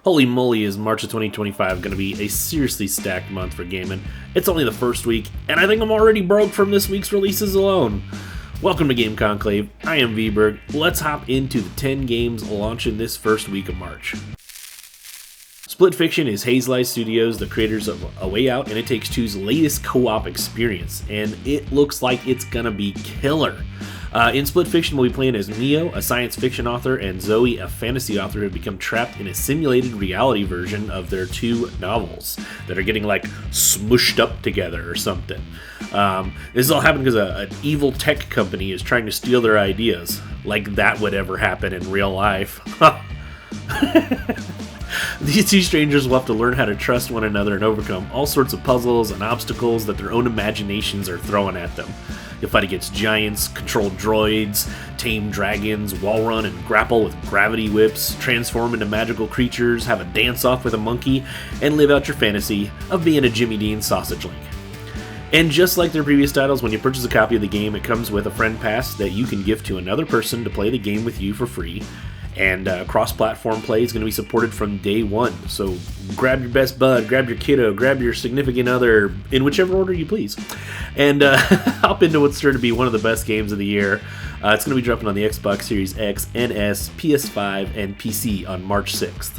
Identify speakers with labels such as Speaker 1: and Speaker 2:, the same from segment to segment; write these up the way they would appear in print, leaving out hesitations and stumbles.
Speaker 1: Holy moly, is March of 2025 going to be a seriously stacked month for gaming. It's only the first week, and I think I'm already broke from this week's releases alone. Welcome to Game Conclave, I am VBerg. Let's hop into the 10 games launching this first week of March. Split Fiction is Hazelight Studios, the creators of A Way Out, and It Takes Two's latest co-op experience, and it looks like it's gonna be killer. In Split Fiction, we'll be playing as Mio, a science fiction author, and Zoe, a fantasy author who have become trapped in a simulated reality version of their two novels that are getting, smushed up together or something. This is all happening because an evil tech company is trying to steal their ideas. Like that would ever happen in real life. These two strangers will have to learn how to trust one another and overcome all sorts of puzzles and obstacles that their own imaginations are throwing at them. You'll fight against giants, control droids, tame dragons, wall run and grapple with gravity whips, transform into magical creatures, have a dance-off with a monkey, and live out your fantasy of being a Jimmy Dean sausage link. And just like their previous titles, when you purchase a copy of the game, it comes with a friend pass that you can give to another person to play the game with you for free. And cross-platform play is going to be supported from day one. So grab your best bud, grab your kiddo, grab your significant other, in whichever order you please. And hop into what's sure to be one of the best games of the year. It's going to be dropping on the Xbox Series X, NS, PS5, and PC on March 6th.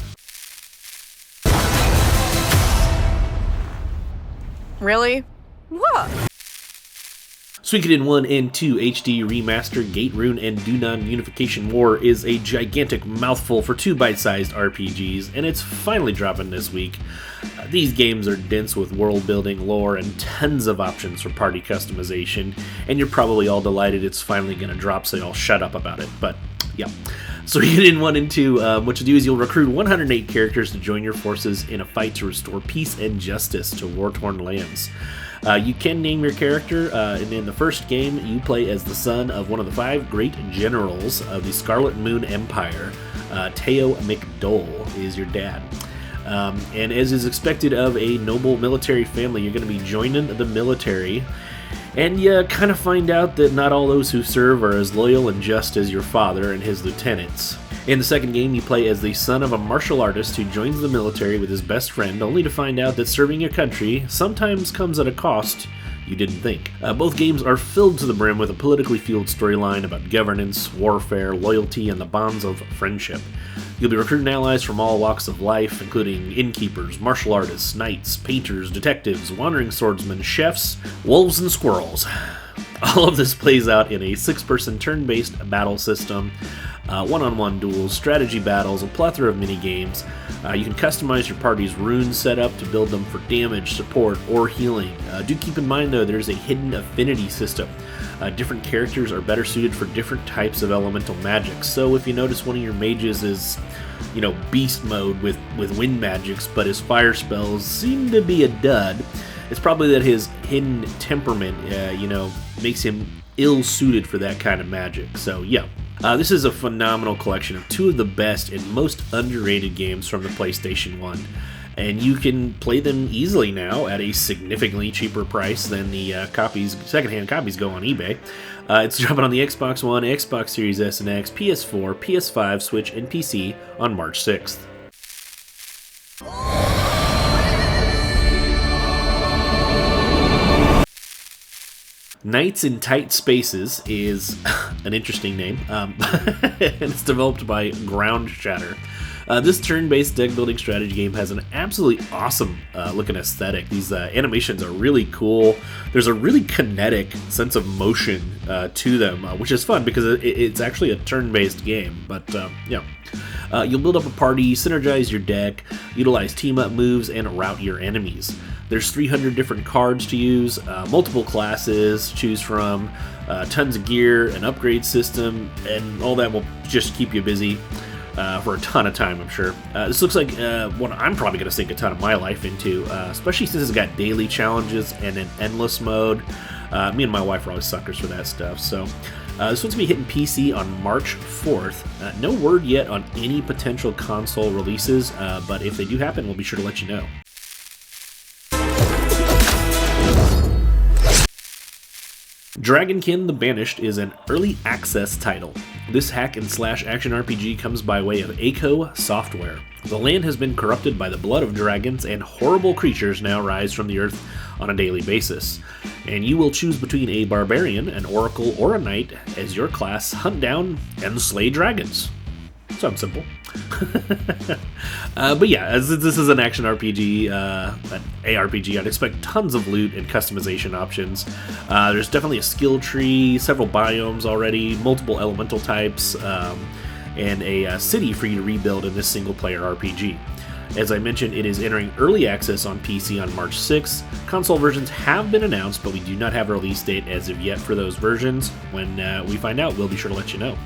Speaker 2: Really? What?
Speaker 1: Suikoden 1 and 2 HD Remaster Gate Rune and Dunan Unification War is a gigantic mouthful for two bite-sized RPGs, and it's finally dropping this week. These games are dense with world-building, lore, and tons of options for party customization, and you're probably all delighted it's finally going to drop, so y'all shut up about it, but yeah. Suikoden 1 and 2, what you do is you'll recruit 108 characters to join your forces in a fight to restore peace and justice to war-torn lands. You can name your character, and in the first game, you play as the son of one of the 5 great generals of the Scarlet Moon Empire. Teo McDole is your dad. And as is expected of a noble military family, you're going to be joining the military, and you kind of find out that not all those who serve are as loyal and just as your father and his lieutenants. In the second game, you play as the son of a martial artist who joins the military with his best friend, only to find out that serving your country sometimes comes at a cost you didn't think. Both games are filled to the brim with a politically fueled storyline about governance, warfare, loyalty, and the bonds of friendship. You'll be recruiting allies from all walks of life, including innkeepers, martial artists, knights, painters, detectives, wandering swordsmen, chefs, wolves, and squirrels. All of this plays out in a 6-person turn-based battle system, one-on-one duels, strategy battles, a plethora of mini-games. You can customize your party's rune setup to build them for damage, support, or healing. Do keep in mind, though, there's a hidden affinity system. Different characters are better suited for different types of elemental magic. So if you notice one of your mages is, beast mode with wind magics, but his fire spells seem to be a dud, it's probably that his hidden temperament, makes him ill-suited for that kind of magic. So, yeah. This is a phenomenal collection of two of the best and most underrated games from the PlayStation 1. And you can play them easily now at a significantly cheaper price than the secondhand copies go on eBay. It's dropping on the Xbox One, Xbox Series S and X, PS4, PS5, Switch, and PC on March 6th. Knights in Tight Spaces is an interesting name, and it's developed by Ground Shatter. This turn-based deck-building strategy game has an absolutely awesome looking aesthetic. These animations are really cool. There's a really kinetic sense of motion to them, which is fun because it's actually a turn-based game. But, you'll build up a party, synergize your deck, utilize team-up moves, and route your enemies. There's 300 different cards to use, multiple classes to choose from, tons of gear, an upgrade system, and all that will just keep you busy for a ton of time, I'm sure. This looks like what I'm probably going to sink a ton of my life into, especially since it's got daily challenges and an endless mode. Me and my wife are always suckers for that stuff. So this one's going to be hitting PC on March 4th. No word yet on any potential console releases, but if they do happen, we'll be sure to let you know. Dragonkin the Banished is an early access title. This hack-and-slash action RPG comes by way of Echo Software. The land has been corrupted by the blood of dragons, and horrible creatures now rise from the earth on a daily basis. And you will choose between a barbarian, an oracle, or a knight as your class hunt down and slay dragons. Sounds simple. But yeah, as this is an action RPG, an ARPG, I'd expect tons of loot and customization options. There's definitely a skill tree, several biomes already, multiple elemental types, and a city for you to rebuild in this single-player RPG. As I mentioned, it is entering early access on PC on March 6th. Console versions have been announced, but we do not have a release date as of yet for those versions. When we find out, we'll be sure to let you know.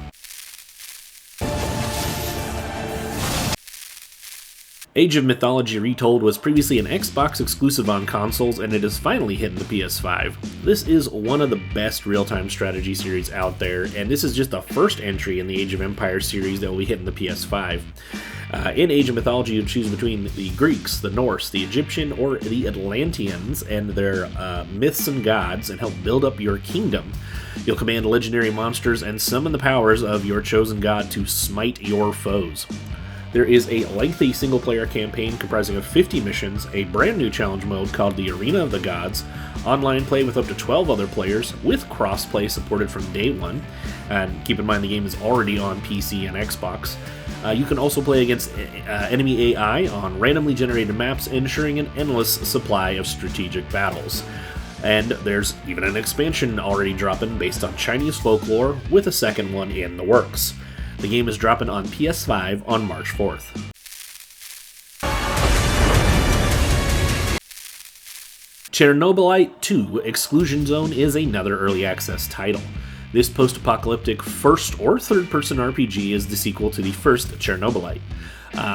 Speaker 1: Age of Mythology Retold was previously an Xbox exclusive on consoles, and it is finally hitting the PS5. This is one of the best real-time strategy series out there, and this is just the first entry in the Age of Empires series that will be hitting the PS5. In Age of Mythology, you choose between the Greeks, the Norse, the Egyptian, or the Atlanteans and their myths and gods, and help build up your kingdom. You'll command legendary monsters and summon the powers of your chosen god to smite your foes. There is a lengthy single-player campaign comprising of 50 missions, a brand new challenge mode called the Arena of the Gods, online play with up to 12 other players, with cross-play supported from day one, and keep in mind the game is already on PC and Xbox. You can also play against enemy AI on randomly generated maps, ensuring an endless supply of strategic battles. And there's even an expansion already dropping based on Chinese folklore, with a second one in the works. The game is dropping on PS5 on March 4th. Chernobylite 2 Exclusion Zone is another early access title. This post-apocalyptic first or third-person RPG is the sequel to the first Chernobylite.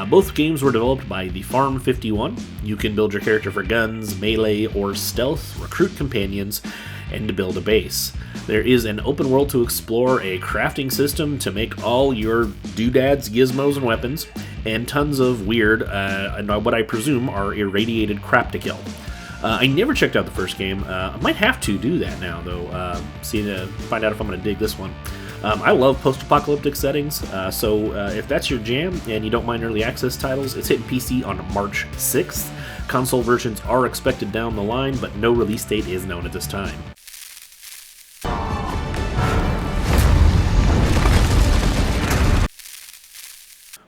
Speaker 1: Both games were developed by the Farm 51. You can build your character for guns, melee, or stealth, recruit companions, and to build a base. There is an open world to explore, a crafting system to make all your doodads, gizmos, and weapons, and tons of weird, and what I presume are irradiated crap to kill. I never checked out the first game. I might have to do that now, though, see to find out if I'm going to dig this one. I love post-apocalyptic settings, so if that's your jam and you don't mind early access titles, it's hitting PC on March 6th. Console versions are expected down the line, but no release date is known at this time.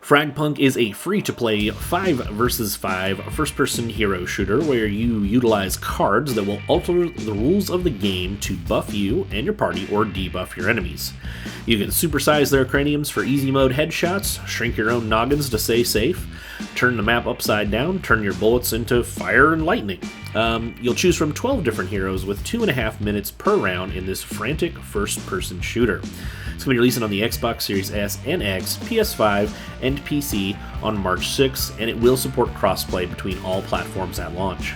Speaker 1: Fragpunk is a free-to-play 5 vs 5 first-person hero shooter where you utilize cards that will alter the rules of the game to buff you and your party or debuff your enemies. You can supersize their craniums for easy mode headshots, shrink your own noggins to stay safe, turn the map upside down, turn your bullets into fire and lightning. You'll choose from 12 different heroes with 2.5 minutes per round in this frantic first-person shooter. It's going to be releasing on the Xbox Series S and X, PS5, and PC on March 6th, and it will support crossplay between all platforms at launch.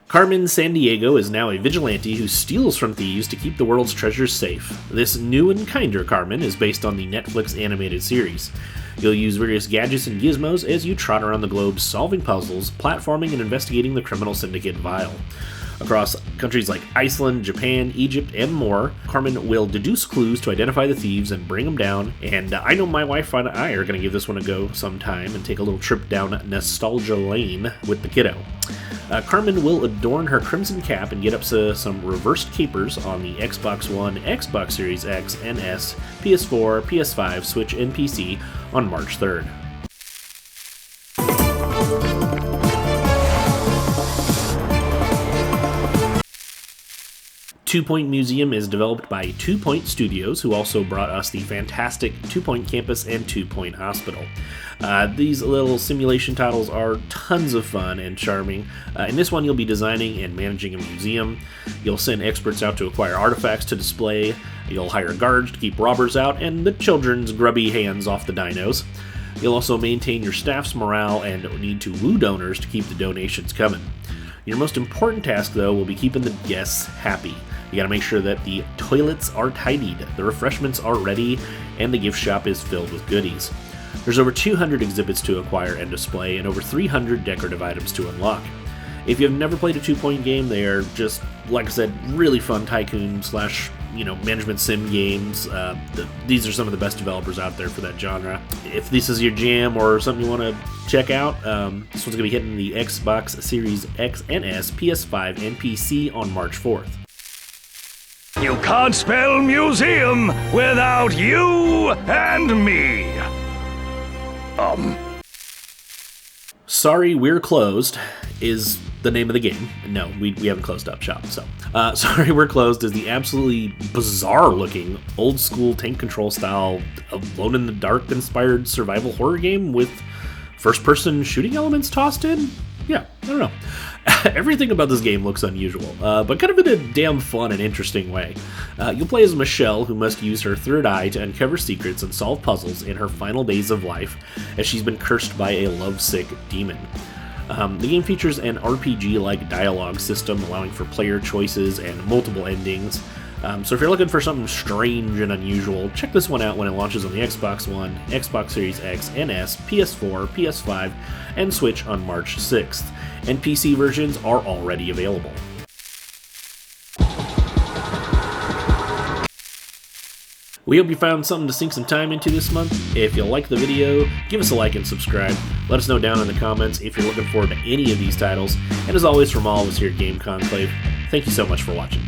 Speaker 1: Carmen Sandiego is now a vigilante who steals from thieves to keep the world's treasures safe. This new and kinder Carmen is based on the Netflix animated series. You'll use various gadgets and gizmos as you trot around the globe solving puzzles, platforming, and investigating the criminal syndicate Vile. Across countries like Iceland, Japan, Egypt, and more, Carmen will deduce clues to identify the thieves and bring them down, and I know my wife and I are going to give this one a go sometime and take a little trip down nostalgia lane with the kiddo. Carmen will adorn her crimson cap and get up to some reversed capers on the Xbox One, Xbox Series X and S, PS4, PS5, Switch, and PC on March 3rd. Two Point Museum is developed by 2 Point Studios, who also brought us the fantastic 2 Point Campus and 2 Point Hospital. These little simulation titles are tons of fun and charming. In this one, you'll be designing and managing a museum. You'll send experts out to acquire artifacts to display. You'll hire guards to keep robbers out and the children's grubby hands off the dinos. You'll also maintain your staff's morale and need to woo donors to keep the donations coming. Your most important task, though, will be keeping the guests happy. You gotta make sure that the toilets are tidied, the refreshments are ready, and the gift shop is filled with goodies. There's over 200 exhibits to acquire and display, and over 300 decorative items to unlock. If you've never played a 2-point game, they are just, like I said, really fun tycoon slash, management sim games. These are some of the best developers out there for that genre. If this is your jam or something you want to check out, this one's going to be hitting the Xbox Series X and S, PS5, and PC on March 4th.
Speaker 3: You can't spell museum without you and me.
Speaker 1: Sorry, We're Closed is the name of the game. No, we haven't closed up shop, so. Sorry, We're Closed is the absolutely bizarre-looking, old-school tank control style, alone-in-the-dark inspired survival horror game with first-person shooting elements tossed in? Yeah, I don't know. Everything about this game looks unusual, but kind of in a damn fun and interesting way. You'll play as Michelle, who must use her third eye to uncover secrets and solve puzzles in her final days of life, as she's been cursed by a lovesick demon. The game features an RPG-like dialogue system, allowing for player choices and multiple endings. So if you're looking for something strange and unusual, check this one out when it launches on the Xbox One, Xbox Series X and S, PS4, PS5, and Switch on March 6th. And PC versions are already available. We hope you found something to sink some time into this month. If you like the video, give us a like and subscribe. Let us know down in the comments if you're looking forward to any of these titles. And as always, from all of us here at Game Conclave, thank you so much for watching.